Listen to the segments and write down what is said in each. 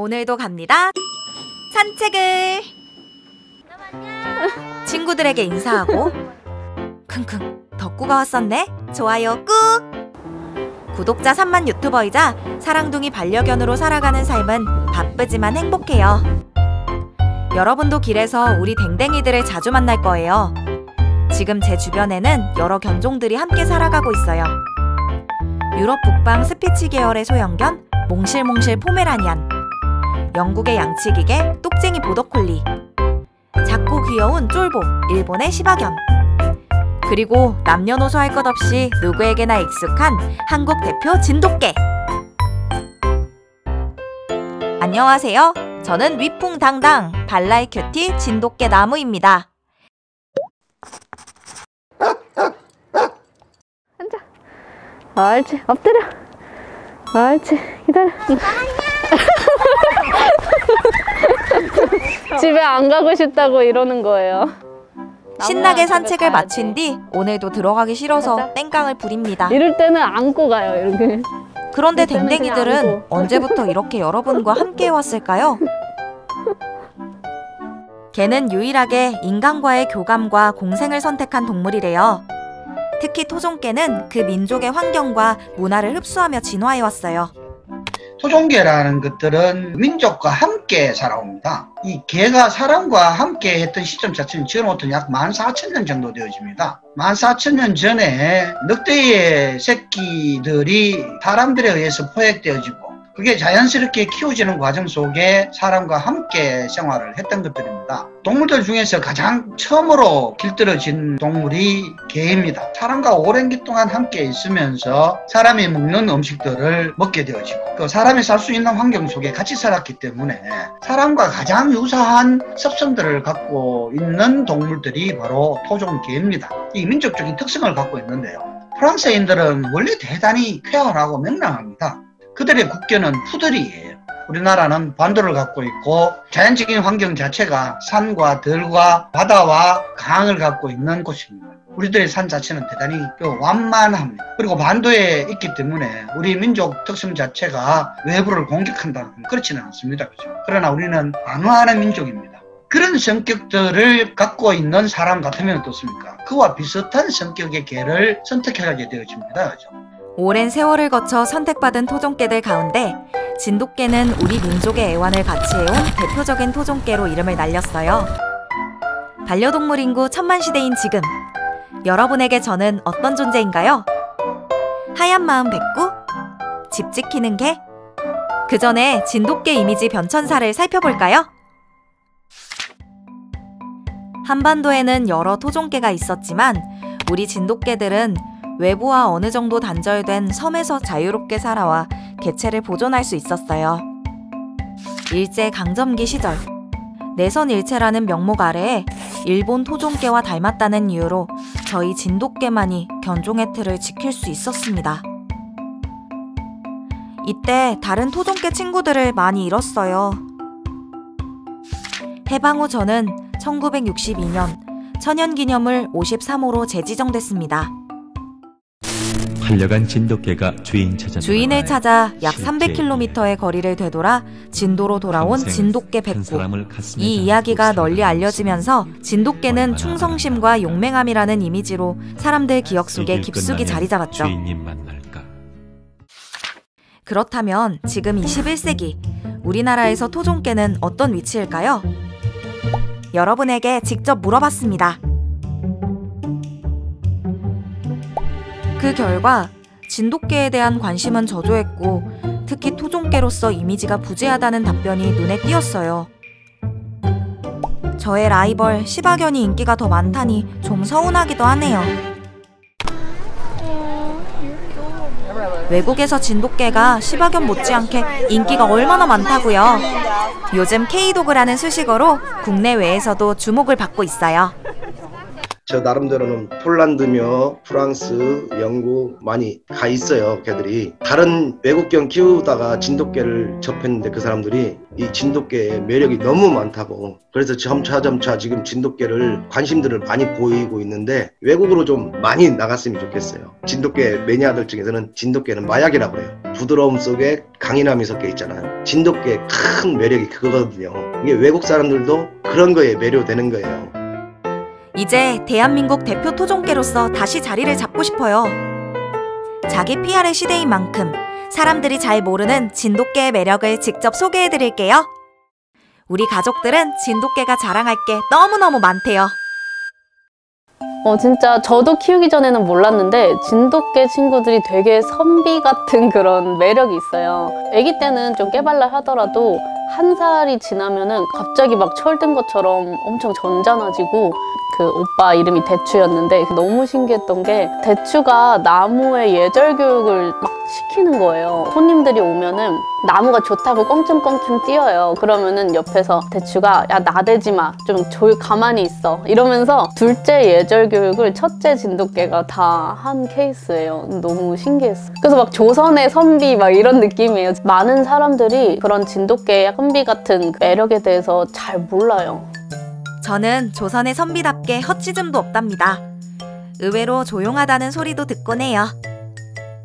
오늘도 갑니다. 산책을. 친구들에게 인사하고 킁킁 덕구가 왔었네. 좋아요 꾹. 구독자 3만 유튜버이자 사랑둥이 반려견으로 살아가는 삶은 바쁘지만 행복해요. 여러분도 길에서 우리 댕댕이들을 자주 만날 거예요. 지금 제 주변에는 여러 견종들이 함께 살아가고 있어요. 유럽 북방 스피치 계열의 소형견 몽실몽실 포메라니안, 영국의 양치기계 똑쟁이 보더콜리, 작고 귀여운 쫄보 일본의 시바견, 그리고 남녀노소 할 것 없이 누구에게나 익숙한 한국 대표 진돗개. 안녕하세요. 저는 위풍당당 발라이 큐티 진돗개 나무입니다. 앉아. 옳지. 엎드려. 옳지. 기다려. 집에 안 가고 싶다고 이러는 거예요. 신나게 산책을 마친 뒤 오늘도 들어가기 싫어서 땡깡을 부립니다. 이럴 때는 안고 가요. 이렇게. 그런데 댕댕이들은 언제부터 이렇게 여러분과 함께 왔을까요? 개는 유일하게 인간과의 교감과 공생을 선택한 동물이래요. 특히 토종개는 그 민족의 환경과 문화를 흡수하며 진화해왔어요. 토종개라는 것들은 민족과 함께 살아옵니다. 이 개가 사람과 함께 했던 시점 자체는 지금부터 약 14,000년 정도 되어집니다. 14,000년 전에 늑대의 새끼들이 사람들에 의해서 포획되어지고 그게 자연스럽게 키워지는 과정 속에 사람과 함께 생활을 했던 것들입니다. 동물들 중에서 가장 처음으로 길들여진 동물이 개입니다. 사람과 오랜 기 동안 함께 있으면서 사람이 먹는 음식들을 먹게 되어지고 그 사람이 살 수 있는 환경 속에 같이 살았기 때문에 사람과 가장 유사한 습성들을 갖고 있는 동물들이 바로 토종개입니다. 이 민족적인 특성을 갖고 있는데요. 프랑스인들은 원래 대단히 쾌활하고 명랑합니다. 그들의 국견은 푸들이에요. 우리나라는 반도를 갖고 있고 자연적인 환경 자체가 산과 들과 바다와 강을 갖고 있는 곳입니다. 우리들의 산 자체는 대단히 완만합니다. 그리고 반도에 있기 때문에 우리 민족 특성 자체가 외부를 공격한다. 그렇지는 않습니다. 그렇죠? 그러나 우리는 방어하는 민족입니다. 그런 성격들을 갖고 있는 사람 같으면 어떻습니까? 그와 비슷한 성격의 개를 선택하게 되어집니다. 그렇죠? 오랜 세월을 거쳐 선택받은 토종개들 가운데 진돗개는 우리 민족의 애완을 같이 해온 대표적인 토종개로 이름을 날렸어요. 반려동물 인구 1000만 시대인 지금, 여러분에게 저는 어떤 존재인가요? 하얀 마음 백구? 집 지키는 개? 그 전에 진돗개 이미지 변천사를 살펴볼까요? 한반도에는 여러 토종개가 있었지만 우리 진돗개들은 외부와 어느 정도 단절된 섬에서 자유롭게 살아와 개체를 보존할 수 있었어요. 일제강점기 시절, 내선일체라는 명목 아래에 일본 토종개와 닮았다는 이유로 저희 진돗개만이 견종의 틀을 지킬 수 있었습니다. 이때 다른 토종개 친구들을 많이 잃었어요. 해방 후 저는 1962년 천연기념물 53호로 재지정됐습니다. 팔려간 진돗개가 주인을 찾아 약 300km의 거리를 되돌아 진도로 돌아온 진돗개 백구. 이 이야기가 널리 알려지면서 진돗개는 충성심과 용맹함이라는 이미지로 사람들 기억 속에 깊숙이 자리 잡았죠. 그렇다면 지금 21세기 우리나라에서 토종개는 어떤 위치일까요? 여러분에게 직접 물어봤습니다. 그 결과 진돗개에 대한 관심은 저조했고 특히 토종개로서 이미지가 부재하다는 답변이 눈에 띄었어요. 저의 라이벌 시바견이 인기가 더 많다니 좀 서운하기도 하네요. 외국에서 진돗개가 시바견 못지않게 인기가 얼마나 많다고요. 요즘 K도그라는 수식어로 국내외에서도 주목을 받고 있어요. 저 나름대로는 폴란드며 프랑스, 영국 많이 가 있어요. 걔들이 다른 외국견 키우다가 진돗개를 접했는데 그 사람들이 이 진돗개의 매력이 너무 많다고, 그래서 점차 지금 진돗개를 관심들을 많이 보이고 있는데 외국으로 좀 많이 나갔으면 좋겠어요. 진돗개 매니아들 중에서는 진돗개는 마약이라고 해요. 부드러움 속에 강인함이 섞여 있잖아요. 진돗개의 큰 매력이 그거거든요. 이게 외국 사람들도 그런 거에 매료되는 거예요. 이제 대한민국 대표 토종개로서 다시 자리를 잡고 싶어요. 자기 PR의 시대인 만큼 사람들이 잘 모르는 진돗개의 매력을 직접 소개해드릴게요. 우리 가족들은 진돗개가 자랑할 게 너무너무 많대요. 진짜 저도 키우기 전에는 몰랐는데 진돗개 친구들이 되게 선비 같은 그런 매력이 있어요. 아기 때는 좀 깨발랄 하더라도 1살이 지나면은 갑자기 막 철든 것처럼 엄청 전잖아지고, 그 오빠 이름이 대추였는데 너무 신기했던 게 대추가 나무의 예절 교육을 막 시키는 거예요. 손님들이 오면은 나무가 좋다고 껑충껑충 뛰어요. 그러면은 옆에서 대추가 야 나대지 마, 좀 가만히 있어 이러면서 둘째 예절 교육을 첫째 진돗개가 다 한 케이스예요. 너무 신기했어요. 그래서 막 조선의 선비 막 이런 느낌이에요. 많은 사람들이 그런 진돗개의 선비 같은 매력에 대해서 잘 몰라요. 저는 조선의 선비답게 헛짖음도 없답니다. 의외로 조용하다는 소리도 듣곤 해요.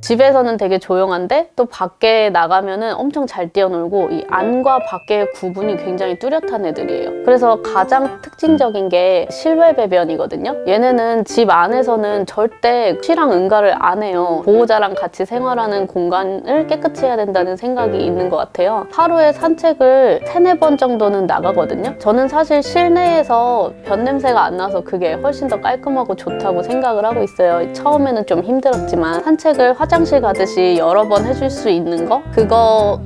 집에서는 되게 조용한데 또 밖에 나가면은 엄청 잘 뛰어놀고, 이 안과 밖의 구분이 굉장히 뚜렷한 애들이에요. 그래서 가장 특징적인 게 실외 배변이거든요. 얘네는 집 안에서는 절대 쉬랑 응가를 안 해요. 보호자랑 같이 생활하는 공간을 깨끗이 해야 된다는 생각이 있는 것 같아요. 하루에 산책을 3-4번 정도는 나가거든요. 저는 사실 실내에서 변 냄새가 안 나서 그게 훨씬 더 깔끔하고 좋다고 생각을 하고 있어요. 처음에는 좀 힘들었지만 산책을 화장실 가듯이 여러 번 해줄 수 있는 거?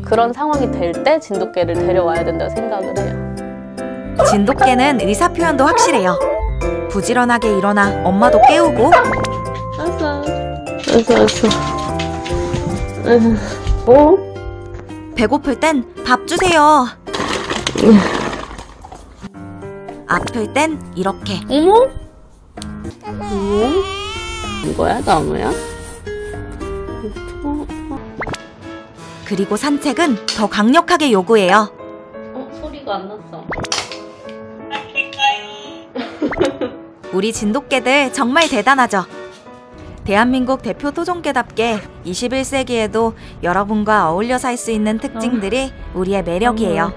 그런 상황이 될 때 진돗개를 데려와야 된다고 생각을 해요. 진돗개는 의사표현도 확실해요. 부지런하게 일어나 엄마도 깨우고, 알았어. 배고플 땐 밥 주세요. 아플 땐 이렇게. 어머? 이거야? 나무야? 그리고 산책은 더 강력하게 요구해요. 소리가 안 났어. 우리 진돗개들 정말 대단하죠? 대한민국 대표 토종개답게 21세기에도 여러분과 어울려 살 수 있는 특징들이 우리의 매력이에요.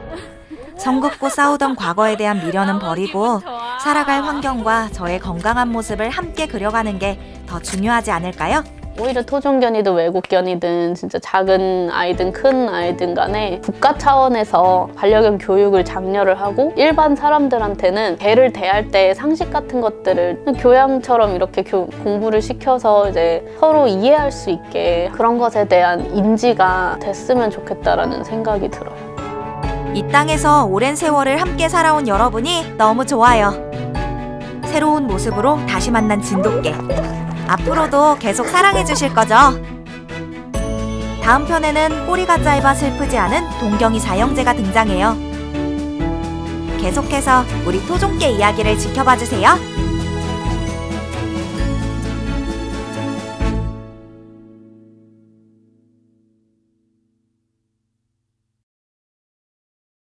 선 긋고 싸우던 과거에 대한 미련은 버리고 살아갈 환경과 저의 건강한 모습을 함께 그려가는 게 더 중요하지 않을까요? 오히려 토종견이든 외국견이든 진짜 작은 아이든 큰 아이든 간에 국가 차원에서 반려견 교육을 장려를 하고, 일반 사람들한테는 개를 대할 때 상식 같은 것들을 교양처럼 이렇게 공부를 시켜서 이제 서로 이해할 수 있게 그런 것에 대한 인지가 됐으면 좋겠다라는 생각이 들어요. 이 땅에서 오랜 세월을 함께 살아온 여러분이 너무 좋아요. 새로운 모습으로 다시 만난 진돗개. 앞으로도 계속 사랑해 주실 거죠? 다음 편에는 꼬리가 짧아 슬프지 않은 동경이 사형제가 등장해요. 계속해서 우리 토종개 이야기를 지켜봐 주세요.